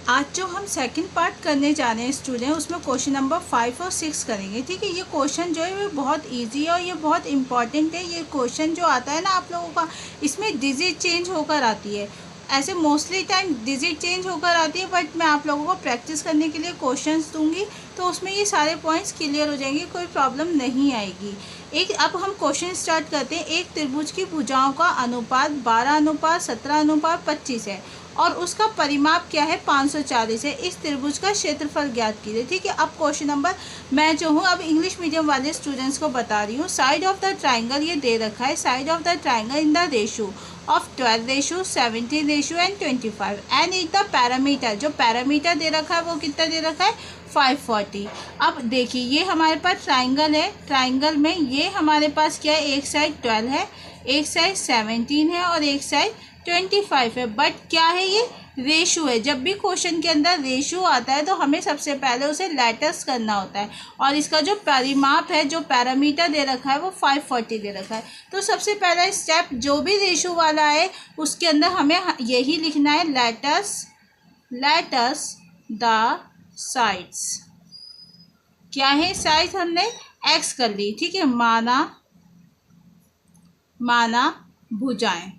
आज जो हम सेकंड पार्ट करने जा रहे हैं स्टूडेंट, उसमें क्वेश्चन नंबर 5 और 6 करेंगे। ठीक है, ये क्वेश्चन जो है वो बहुत इजी है और ये बहुत इंपॉर्टेंट है। ये क्वेश्चन जो आता है ना आप लोगों का, इसमें डिजिट चेंज होकर आती है। ऐसे मोस्टली टाइम डिजिट चेंज होकर आती है, बट मैं आप लोगों को प्रैक्टिस करने के लिए क्वेश्चंस दूंगी, तो उसमें ये सारे पॉइंट्स क्लियर हो जाएंगे, कोई प्रॉब्लम नहीं आएगी। अब हम क्वेश्चन स्टार्ट करते हैं। एक त्रिभुज की भुजाओं का अनुपात 12:17:25 है और उसका परिमाप क्या है, 540 है। इस त्रिभुज का क्षेत्रफल ज्ञात कीजिए। ठीक है, अब क्वेश्चन नंबर मैं जो हूँ अब इंग्लिश मीडियम वाले स्टूडेंट्स को बता रही हूँ। साइड ऑफ द ट्राइंगल ये दे रखा है, side of the triangle in the ratio of 12:17 and 25 and is the parameter. जो पैरामीटर दे रखा है वो कितना दे रखा है, 540। अब देखिए ये हमारे पास ट्राइंगल है, ट्राइंगल में ये हमारे पास क्या है, एक साइड 12 है, एक साइड 17 है और एक साइड 25 है। बट क्या है, ये रेशो है। जब भी क्वेश्चन के अंदर रेशो आता है तो हमें सबसे पहले उसे लेटर्स करना होता है, और इसका जो परिमाप है, जो पैरामीटर दे रखा है वो 540 दे रखा है। तो सबसे पहला स्टेप, जो भी रेशो वाला है उसके अंदर हमें यही लिखना है, लेटर्स द साइड्स। क्या है साइड, हमने एक्स कर ली। ठीक है, माना भुजाएं,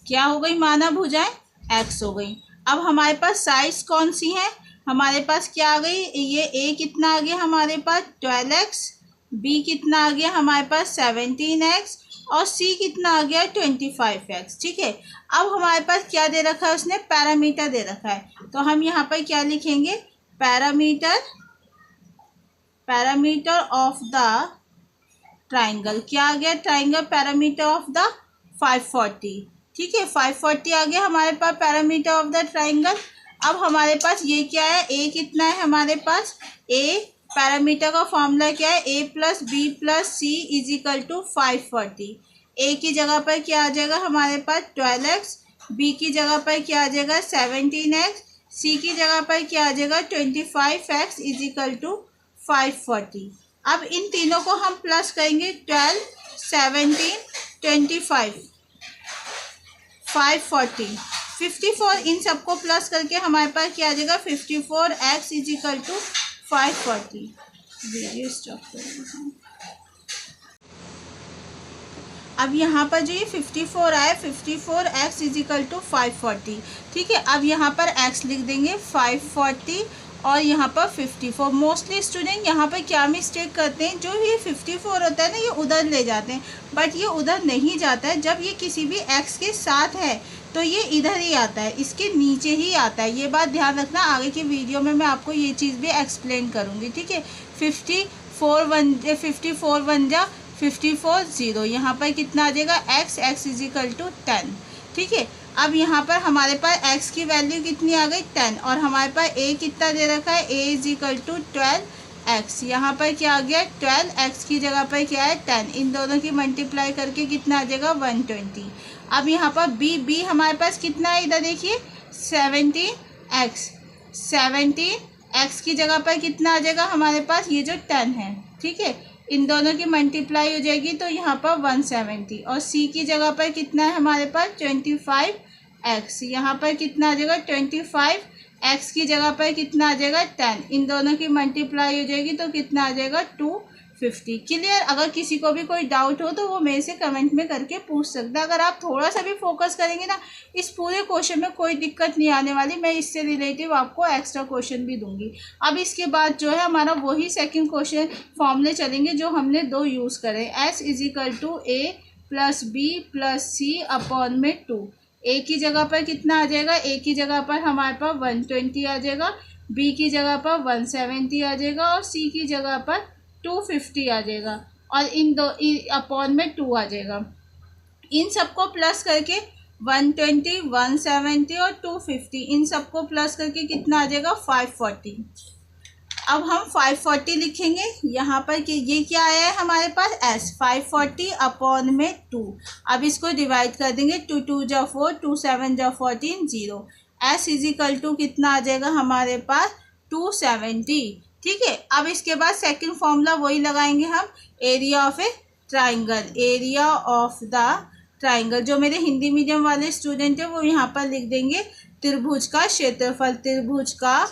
क्या हो गई, माना भुजाएं एक्स हो गई। अब हमारे पास साइड्स कौन सी हैं, हमारे पास क्या आ गई, ये ए कितना आ गया हमारे पास 12x, बी कितना आ गया हमारे पास 17x और सी कितना आ गया 25x। ठीक है, अब हमारे पास क्या दे रखा है, उसने पैरामीटर दे रखा है, तो हम यहाँ पर क्या लिखेंगे, पैरामीटर ऑफ द ट्राइंगल। क्या आ गया, ट्राइंगल पैरामीटर ऑफ द 540। ठीक है, 540 आ गया हमारे पास पैरामीटर ऑफ द ट्राइंगल। अब हमारे पास ये क्या है, ए कितना है हमारे पास, ए पैरामीटर का फॉर्मूला क्या है, a + b + c = 540। ए की जगह पर क्या आ जाएगा हमारे पास 12x, बी की जगह पर क्या आ जाएगा 17x, सी की जगह पर क्या आ जाएगा 25x = 540। अब इन तीनों को हम प्लस करेंगे, 12, 17, 25, 540, 54, इन सबको प्लस करके हमारे पास क्या आ जाएगा 54x = 540। वीडियो स्टॉप करेंगे। अब यहाँ पर जो ये 54 आए, 54x = 540। ठीक है, अब यहाँ पर x लिख देंगे 540 और यहाँ पर 54। मोस्टली स्टूडेंट यहाँ पर क्या मिस्टेक करते हैं, जो ये 54 होता है ना, ये उधर ले जाते हैं, बट ये उधर नहीं जाता है। जब ये किसी भी x के साथ है तो ये इधर ही आता है, इसके नीचे ही आता है। ये बात ध्यान रखना, आगे की वीडियो में मैं आपको ये चीज़ भी एक्सप्लेन करूँगी। ठीक है, 54 1 जा 54 0, यहाँ पर कितना आ जाएगा x = 10। ठीक है, अब यहाँ पर हमारे पास x की वैल्यू कितनी आ गई 10 और हमारे पास a कितना दे रखा है, a = 12x। यहाँ पर क्या आ गया 12x की जगह पर क्या है 10, इन दोनों की मल्टीप्लाई करके कितना आ जाएगा 120। अब यहाँ पर b हमारे पास कितना है, इधर देखिए 17x की जगह पर कितना आ जाएगा हमारे पास, ये जो 10 है। ठीक है, इन दोनों की मल्टीप्लाई हो जाएगी तो यहाँ पर 170 और c की जगह पर कितना है हमारे पास 25x। यहाँ पर कितना आ जाएगा 25x की जगह पर कितना आ जाएगा 10, इन दोनों की मल्टीप्लाई हो जाएगी तो कितना आ जाएगा 250। क्लियर। अगर किसी को भी कोई डाउट हो तो वो मेरे से कमेंट में करके पूछ सकता है। अगर आप थोड़ा सा भी फोकस करेंगे ना, इस पूरे क्वेश्चन में कोई दिक्कत नहीं आने वाली। मैं इससे रिलेटिव आपको एक्स्ट्रा क्वेश्चन भी दूंगी। अब इसके बाद जो है हमारा वही सेकंड क्वेश्चन फॉर्मूले चलेंगे जो हमने दो यूज़ करे, s = a + b + c / 2। a की जगह पर कितना आ जाएगा, a की जगह पर हमारे पास 120 आ जाएगा, b की जगह पर 170 आ जाएगा और c की जगह पर 250 आ जाएगा और इन दो / 2 आ जाएगा। इन सबको प्लस करके 120, 170 और 250, इन सबको प्लस करके कितना आ जाएगा 540। अब हम 540 लिखेंगे यहाँ पर कि ये क्या आया है हमारे पास s, 540 / 2। अब इसको डिवाइड कर देंगे, 2 2 = 4, 2 7 = 14, 0। s = कितना आ जाएगा हमारे पास 270। ठीक है, अब इसके बाद सेकंड फॉर्मूला वही लगाएंगे हम, area of A triangle. Area of the triangle, जो मेरे हिंदी मीडियम वाले स्टूडेंट हैं वो यहाँ पर लिख देंगे त्रिभुज का क्षेत्रफल, त्रिभुज का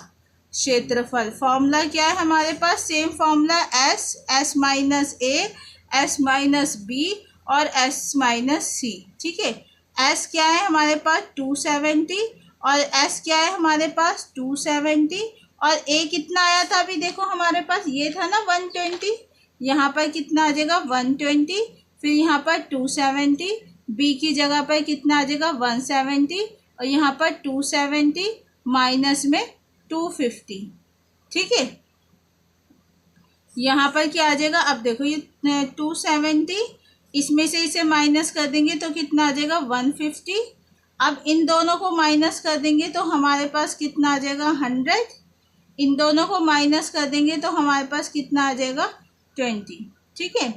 क्षेत्रफल। फॉर्मूला क्या है हमारे पास, सेम फॉर्मूला एस माइनस ए, एस माइनस बी और एस माइनस सी। ठीक है, एस क्या है हमारे पास 270 और एस क्या है हमारे पास 270 और ए कितना आया था अभी देखो हमारे पास, ये था ना 120, यहाँ पर कितना आ जाएगा 120, फिर यहाँ पर 270, बी की जगह पर कितना आ जाएगा 170 और यहाँ पर 270 माइनस में 250। ठीक है, यहाँ पर क्या आ जाएगा, अब देखो ये 270, इसमें से इसे माइनस कर देंगे तो कितना आ जाएगा 150। अब इन दोनों को माइनस कर देंगे तो हमारे पास कितना आ जाएगा 100, इन दोनों को माइनस कर देंगे तो हमारे पास कितना आ जाएगा 20। ठीक है,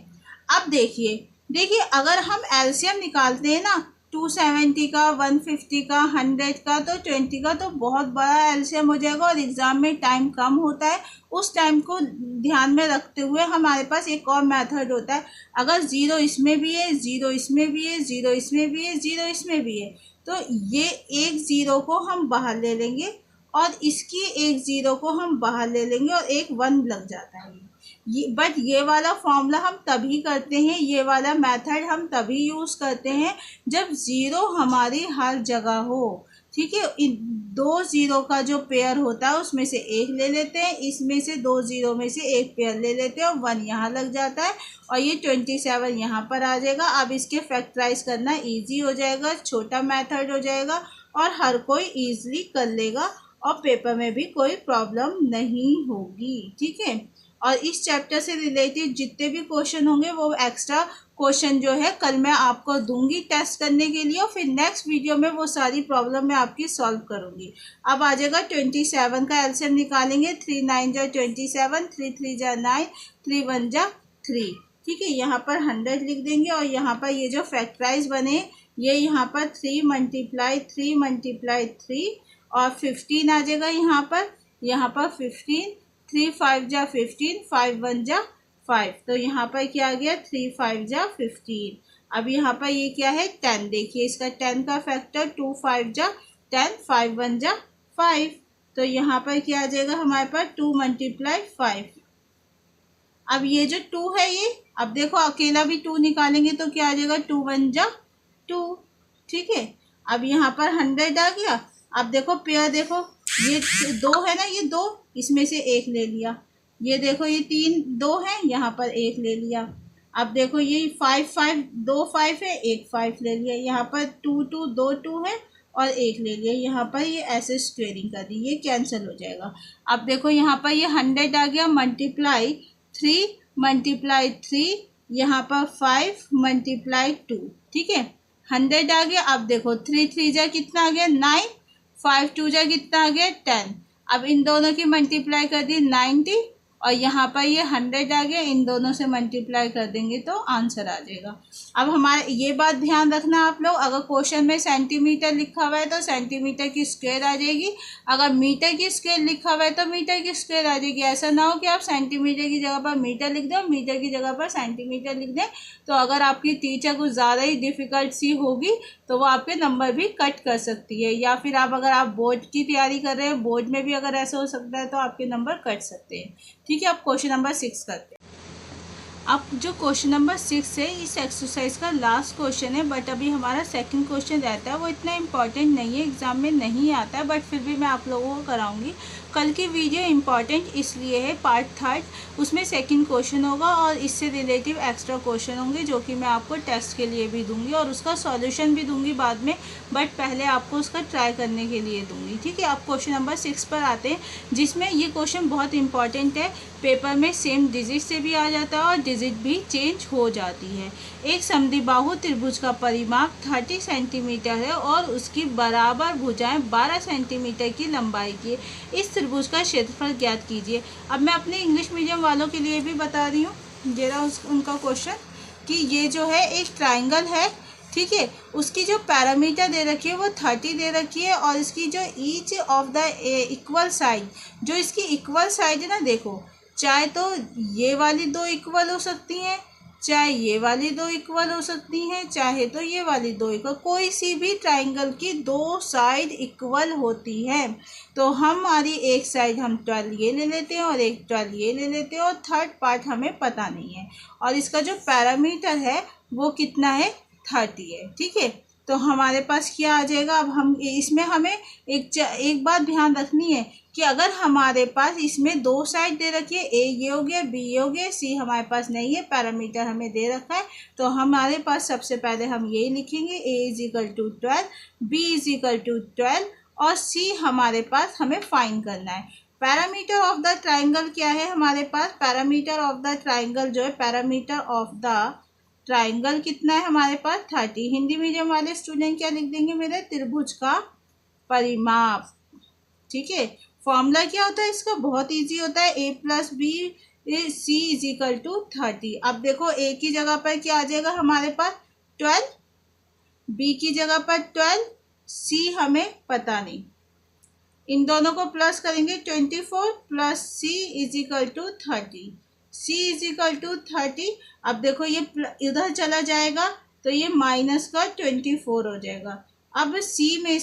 अब देखिए अगर हम एलसीएम निकालते हैं ना 270 का, 150 का, 100 का, तो 20 का, तो बहुत बड़ा एलसीएम हो जाएगा और एग्ज़ाम में टाइम कम होता है। उस टाइम को ध्यान में रखते हुए हमारे पास एक और मेथड होता है, अगर 0 इसमें भी है, 0 इसमें भी है, 0 इसमें भी है, 0 इसमें भी है, तो ये एक 0 को हम बाहर ले लेंगे और इसकी एक 0 को हम बाहर ले लेंगे और एक 1 लग जाता है। बट ये वाला फॉर्मूला हम तभी करते हैं, ये वाला मेथड हम तभी यूज़ करते हैं जब 0 हमारी हर जगह हो। ठीक है, इन 2 0 का जो पेयर होता है उसमें से एक ले लेते हैं, इसमें से 2 0 में से एक पेयर ले लेते हैं और 1 यहाँ लग जाता है और ये 27 यहाँ पर आ जाएगा। अब इसके फैक्टराइज करना इजी हो जाएगा, छोटा मेथड हो जाएगा और हर कोई ईजिली कर लेगा और पेपर में भी कोई प्रॉब्लम नहीं होगी। ठीक है, और इस चैप्टर से रिलेटेड जितने भी क्वेश्चन होंगे वो एक्स्ट्रा क्वेश्चन जो है कल मैं आपको दूंगी टेस्ट करने के लिए और फिर नेक्स्ट वीडियो में वो सारी प्रॉब्लम मैं आपकी सॉल्व करूंगी। अब आ जाएगा 27 का एलसीएम निकालेंगे, 3 9 जा 27, 3 3 जा 9, 3 1 जा 3। ठीक है, यहाँ पर 100 लिख देंगे और यहाँ पर ये जो फैक्टराइज बने ये यहाँ पर 3 मल्टीप्लाई 3 और 15 आ जाएगा यहाँ पर 15, 3 5 जा 15, 5 1 जा 5, तो यहाँ पर क्या आ गया 3 5 जा 15। अब यहाँ पर ये क्या है 10, देखिए इसका 10 का फैक्टर 2 5 जा 10, 5 1 जा 5, तो यहाँ पर क्या आ जाएगा हमारे पास 2 मल्टीप्लाई 5। अब ये जो 2 है ये, अब देखो अकेला भी 2 निकालेंगे तो क्या आ जाएगा 2 1 जा 2। ठीक है, अब यहाँ पर 100 आ गया। अब देखो पेयर देखो, ये 2 है ना, ये 2 इसमें से एक ले लिया, ये देखो ये 3 2 है, यहाँ पर एक ले लिया। अब देखो ये 5 5 2 5 है, एक 5 ले लिया, यहाँ पर 2 2 2 2 है और एक ले लिया, यहाँ पर ये ऐसे स्क्वेयरिंग कर दी, ये कैंसिल हो जाएगा। अब देखो यहाँ पर ये 100 आ गया, मल्टीप्लाई 3 यहाँ पर 5 मल्टीप्लाई 2। ठीक है, 100 आ गया। अब देखो 3 3 जा कितना आ गया 9, 5 2 जा कितना आ गया 10। अब इन दोनों की मल्टीप्लाई कर दी 90 और यहाँ पर ये 100 आ गया, इन दोनों से मल्टीप्लाई कर देंगे तो आंसर आ जाएगा। अब हमारे ये बात ध्यान रखना आप लोग, अगर क्वेश्चन में सेंटीमीटर लिखा हुआ है तो सेंटीमीटर की स्क्वायर आ जाएगी, अगर मीटर की स्क्वायर लिखा हुआ है तो मीटर की स्क्वायर आ जाएगी। ऐसा ना हो कि आप सेंटीमीटर की जगह पर मीटर लिख दें, मीटर की जगह पर सेंटीमीटर लिख दें, तो अगर आपकी टीचर कुछ ज़्यादा ही डिफ़िकल्ट सी होगी तो वो आपके नंबर भी कट कर सकती है, या फिर अगर आप बोर्ड की तैयारी कर रहे हैं, बोर्ड में भी अगर ऐसा हो सकता है तो आपके नंबर कट सकते हैं। ठीक है, अब क्वेश्चन नंबर 6 करते हैं। अब जो क्वेश्चन नंबर 6 है इस एक्सरसाइज का लास्ट क्वेश्चन है, बट अभी हमारा सेकंड क्वेश्चन रहता है, वो इतना इम्पॉर्टेंट नहीं है, एग्जाम में नहीं आता है, बट फिर भी मैं आप लोगों को कराऊंगी। कल की वीडियो इम्पॉर्टेंट इसलिए है, पार्ट 3 उसमें सेकंड क्वेश्चन होगा और इससे रिलेटिव एक्स्ट्रा क्वेश्चन होंगे जो कि मैं आपको टेस्ट के लिए भी दूंगी और उसका सॉल्यूशन भी दूंगी बाद में, बट पहले आपको उसका ट्राई करने के लिए दूंगी। ठीक है, अब क्वेश्चन नंबर 6 पर आते हैं, जिसमें ये क्वेश्चन बहुत इंपॉर्टेंट है, पेपर में सेम डिजिट से भी आ जाता है और डिजिट भी चेंज हो जाती है। एक समद्विबाहु त्रिभुज का परिमाप 30 सेंटीमीटर है और उसकी बराबर भुजाएं 12 सेंटीमीटर की लंबाई की है। इस त्रिभुज का क्षेत्रफल ज्ञात कीजिए। अब मैं अपने इंग्लिश मीडियम वालों के लिए भी बता रही हूँ जरा उनका क्वेश्चन, कि ये जो है एक ट्राइंगल है, ठीक है, उसकी जो पैरामीटर दे रखी है वो 30 दे रखी है और इसकी जो each of the equal side, जो इसकी इक्वल साइड है ना, देखो चाहे तो ये वाली 2 इक्वल हो सकती हैं, चाहे ये वाली दो इक्वल हो सकती हैं, चाहे तो ये वाली दो इक्वल, कोई सी भी ट्राइंगल की दो साइड इक्वल होती है। तो हमारी एक साइड हम 12 ये ले लेते हैं और एक 12 ये ले लेते हैं और थर्ड पार्ट हमें पता नहीं है। और इसका जो पैरामीटर है वो कितना है, 30 है। ठीक है, तो हमारे पास क्या आ जाएगा। अब हम इसमें हमें एक बात ध्यान रखनी है कि अगर हमारे पास इसमें दो साइड दे रखी है, ए ये हो गया, बी ये हो गया, सी हमारे पास नहीं है, पैरामीटर हमें दे रखा है, तो हमारे पास सबसे पहले हम यही लिखेंगे, A is equal to 12, B is equal to 12 और सी हमारे पास हमें फाइंड करना है। पैरामीटर ऑफ द ट्राइंगल क्या है हमारे पास, पैरामीटर ऑफ द ट्राइंगल जो है, पैरामीटर ऑफ द ट्राइंगल कितना है हमारे पास, 30। हिंदी मीडियम वाले स्टूडेंट क्या लिख देंगे मेरे, त्रिभुज का परिमाप। ठीक है, फॉर्मूला क्या होता है इसका, बहुत इजी होता है, a plus B C is equal to 30। अब देखो a की जगह पर क्या आ जाएगा हमारे पास 12, b की जगह पर 12, c हमें पता नहीं, इन दोनों को प्लस करेंगे 24 plus c is equal to 30, c is equal to 30। अब देखो ये इधर चला जाएगा तो ये माइनस का 24 हो जाएगा। अब c में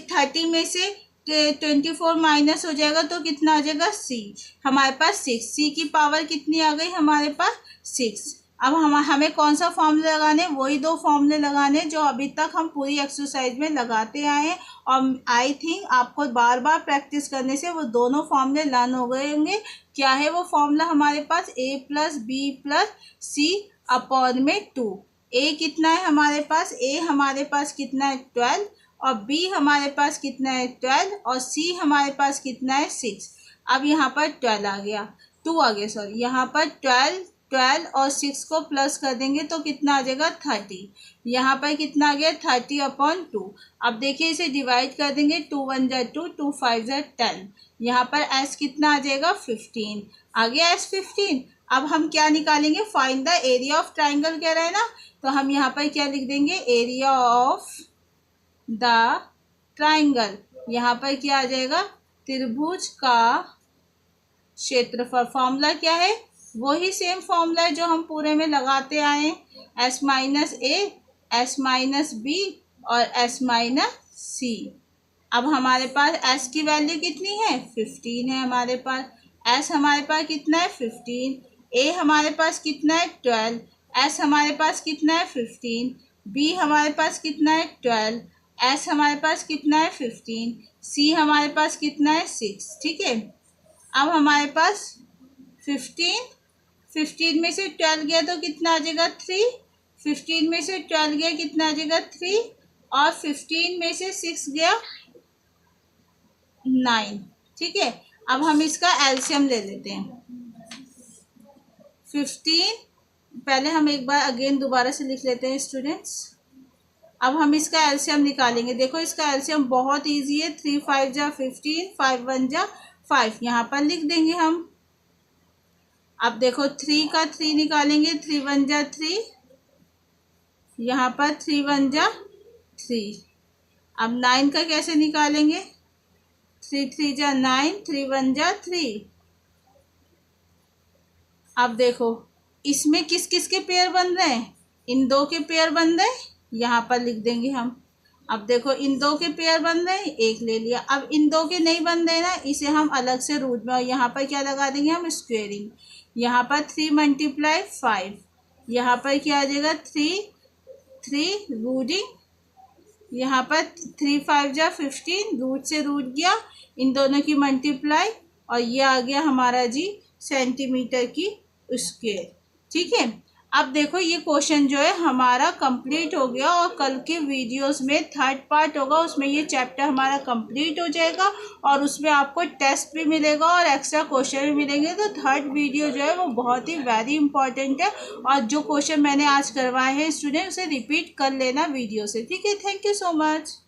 30 में से 24 माइनस हो जाएगा तो कितना आ जाएगा, c हमारे पास 6, c की पावर कितनी आ गई हमारे पास 6। अब हमें कौन सा फॉर्मूला लगाने, वही दो फॉर्मूले लगाने जो अभी तक हम पूरी एक्सरसाइज में लगाते आए हैं, और आई थिंक आपको बार बार प्रैक्टिस करने से वो दोनों फॉर्मूले लर्न हो गए होंगे। क्या है वो फॉर्मूला हमारे पास, a plus B plus C upon में 2। a कितना है हमारे पास, a हमारे पास कितना है 12 और b हमारे पास कितना है 12 और c हमारे पास कितना है 6। अब यहाँ पर 12 आ गया, 2 आ गया, सॉरी, यहाँ पर 12 और 6 को प्लस कर देंगे तो कितना आ जाएगा 30। यहाँ पर कितना आ गया 30 अपॉन 2। अब देखिए इसे डिवाइड कर देंगे, 2 1 जा 2, 2 5 जा 10। यहाँ पर s कितना आ जाएगा 15, आ गया s 15। अब हम क्या निकालेंगे, find the area of triangle कह रहा है ना, तो हम यहाँ पर क्या लिख देंगे, एरिया ऑफ द ट्राइंगल। यहाँ पर क्या आ जाएगा, त्रिभुज का क्षेत्रफल। फॉर्मूला क्या है, वही सेम फॉर्मूला है जो हम पूरे में लगाते आए हैं, s माइनस ए, s माइनस बी और s माइनस सी। अब हमारे पास s की वैल्यू कितनी है 15 है हमारे पास, s हमारे पास कितना है 15, a हमारे पास कितना है 12, s हमारे पास कितना है 15, b हमारे पास कितना है 12, s हमारे पास कितना है 15, c हमारे पास कितना है 6। ठीक है, अब हमारे पास 15 में से 12 गया तो कितना आ जाएगा 3, 15 में से 12 गया कितना आ जाएगा 3 और 15 में से 6 गया 9। ठीक है, अब हम इसका एलसीएम ले लेते हैं। 15 पहले हम एक बार अगेन दोबारा से लिख लेते हैं स्टूडेंट्स। अब हम इसका एलसीएम निकालेंगे। देखो इसका एलसीएम बहुत इजी है, 3 5 जा 15, 5 1 जा 5, यहाँ पर लिख देंगे हम। अब देखो 3 का 3 निकालेंगे, 3 1 जा 3, यहाँ पर 3 1 जा 3। अब 9 का कैसे निकालेंगे, 3 3 जा 9, 3 1 जा 3। अब देखो इसमें किस किस के पेयर बन रहे हैं, इन दो के पेयर बन रहे हैं, यहाँ पर लिख देंगे हम। अब देखो इन दो के पेयर बन रहे हैं, एक ले लिया। अब इन दो के नहीं बन रहे ना, इसे हम अलग से रूट में, और यहाँ पर क्या लगा देंगे हम, स्क्वेयरिंग। यहाँ पर 3 × 5, यहाँ पर क्या आ जाएगा 3 रूटिंग, यहाँ पर 3 5 जा 15, रूट से रूट गया, इन दोनों की मल्टीप्लाई, और ये आ गया हमारा जी सेंटीमीटर की स्क्वायर। ठीक है, अब देखो ये क्वेश्चन जो है हमारा कंप्लीट हो गया, और कल के वीडियोस में थर्ड पार्ट होगा, उसमें ये चैप्टर हमारा कंप्लीट हो जाएगा, और उसमें आपको टेस्ट भी मिलेगा और एक्स्ट्रा क्वेश्चन भी मिलेंगे। तो थर्ड वीडियो जो है वो बहुत ही वेरी इंपॉर्टेंट है, और जो क्वेश्चन मैंने आज करवाए हैं स्टूडेंट उसे रिपीट कर लेना वीडियो से। ठीक है, थैंक यू सो मच।